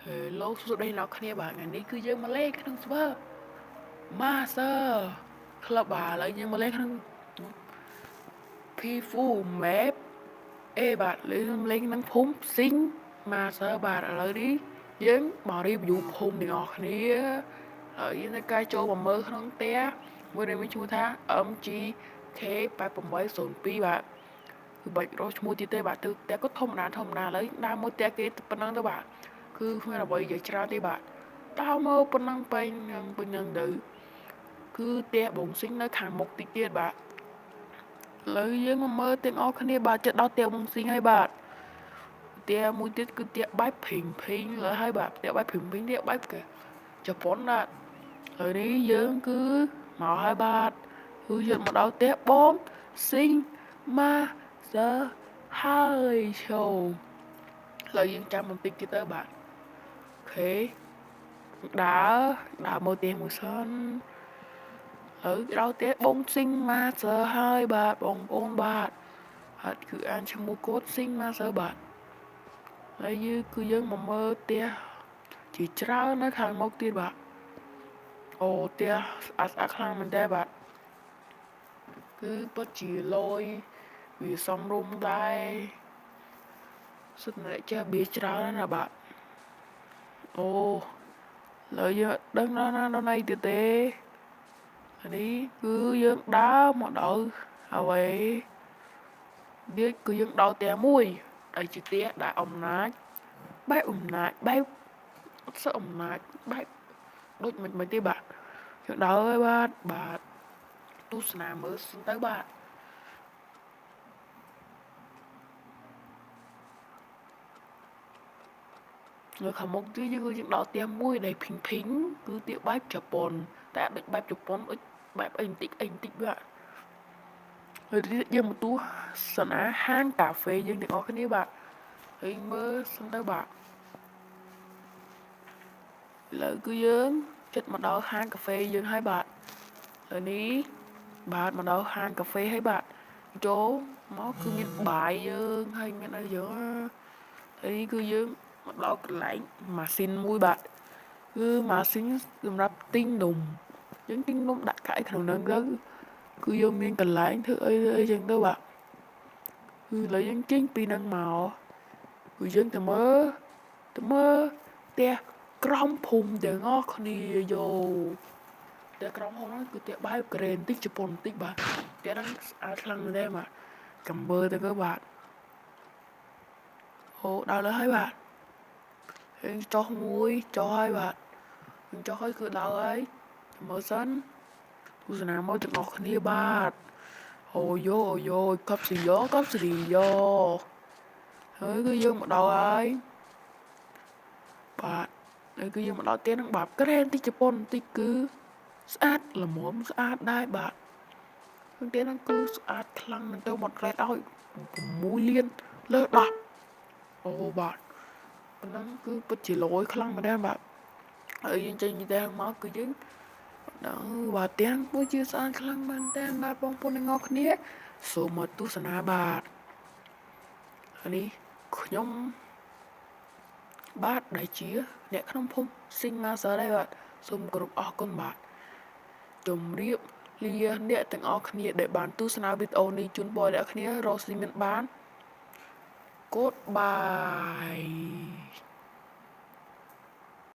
Hello សួស្តីអ្នកគ្នាបាទថ្ងៃនេះគឺយើងមកលេងក្នុង server Master Club បាទឥឡូវយើងមកលេងក្នុង P4 Map បាទលេងក្នុងភូមិស៊ីង Master បាទឥឡូវនេះយើងមក review ភូមិទាំងអស់គ្នាហើយយើងនឹងការចូលមកមើលក្នុងផ្ទះមួយដែលមានឈ្មោះថា MGK8802 បាទគឺបាច់រកឈ្មោះទៀតទេបាទទៅផ្ទះក៏ធម្មតាឥឡូវដើរមើលផ្ទះគេប៉ុណ្ណឹងទៅបាទគឺគ្មានអ្វីនិយាយច្រើនទេបាទដើរមើលប៉ុណ្ណឹងពេញទៅគឺផ្ទះបងស៊ីងនៅខាងមុខតិចទៀតបាទឥឡូវយើងមកមើលទាំងអស់គ្នាបាទចិត្តដល់ផ្ទះបងស៊ីងហើយបាទផ្ទះមួយទៀតគឺផ្ទះបែបភីងលើហើយបាទផ្ទះបែបភីងនេះបែបគេជប៉ុនបាទហើយនេះយើងគឺមកហើយបាទគឺយើងមកដល់ផ្ទះបងស៊ីងម៉ាសើហើយឈោឥឡូវយើងចាំបន្តិចទៀតទៅបាទអូខេដើរមើលផ្ទះមួយសិនដល់ផ្ទះបងស៊ីងម៉ាសើហើយបាទបងប្អូនបាទអត់គឺអានឈ្មោះកូដស៊ីងម៉ាសើបាទហើយយើងមកមើលផ្ទះជាច្រើននៅខាងមុខទៀតបាទអូផ្ទះស្អាតខ្លាំងមែនតើបាទគឺពិតជាលយវាសំរុំដែរសុទ្ធតែចេះបៀច្រើនណាបាទអូលើយើងដឹងដល់ណៃទៀតទេនេះគឺយើងដើរមកដល់អ្វីនេះគឺយើងដល់ផ្ទះមួយដែលជាផ្ទះដែលអំណាចបែបអត់សើអំណាចបែបដូចមិនទេបាទយើងដល់ហើយបាទទស្សនាមើលសិនទៅបាទនៅខាងមុខទៀតយើងដល់ផ្ទះមួយដែលភីងគឺផ្ទះបែបជប៉ុនតែដូចបែបជប៉ុនដូចបែបអីបន្តិចបាទហើយយើងមកទស្សនាហាងកាហ្វេយើងទាំងអស់គ្នាបាទហើយមើលសិនទៅបាទឥឡូវគឺយើងចិត្តមកដល់ហាងកាហ្វេយើងហើយបាទហើយនេះបាទមកដល់ហាងកាហ្វេហើយបាទចូលមកគឺមានបាយយើងហើយមានអីយើងហើយគឺយើងមកដល់កន្លែងម៉ាស៊ីនមួយបាទគឺម៉ាស៊ីនសម្រាប់ទិញនំយើងទិញនំដាក់កាយក្នុងនឹងទៅគឺយើងមានកន្លែងធ្វើអីចឹងទៅបាទគឺឥឡូវយើងចេញពីនឹងមកគឺយើងទៅមើលផ្ទះក្រំភូមិទាំងអស់គ្នាយោផ្ទះក្រំភូមិហ្នឹងគឺផ្ទះបែបក្រែនតិចជប៉ុនតិចបាទផ្ទះហ្នឹងស្អាតខ្លាំងមែនទេបាទកំមើលទៅគឺបាទអូដល់ហើយបាទយើងចុះហើយបាទយើងចុះហើយគឺដល់ហើយមើលសិនទស្សនាមើលទាំងអស់គ្នាបាទអូយោកប់ស្រីយោហើយគឺយើងមកដល់ហើយបាទហើយគឺយើងមកដល់ផ្ទះហ្នឹងបាទក្រែនតិចជប៉ុនតិចគឺស្អាតល្មមស្អាតដែរបាទផ្ទះហ្នឹងគឺស្អាតខ្លាំងមែនទៅមកក្រែតឲ្យ6លានលើ10អូបាទប៉ុណ្ណឹងគឺពិតជាលយខ្លាំងមែនទេបាទហើយយើងចេញពីផ្ទះមកគឺយើងដល់បាទផ្ទះមួយជាស្អាតខ្លាំងមែនទេបាទបងប្អូនទាំងអស់គ្នាសូមមកទស្សនាបាទនេះខ្ញុំបាទដែលជាអ្នកក្នុងភូមិស៊ីងម៉ាសើដែរបាទសូមគោរពអរគុណបាទជម្រាបលាអ្នកទាំងអស់គ្នាដែលបានទស្សនាវីដេអូនេះជូនបងអ្នកគ្នារកស៊ីមានបាន Goodbye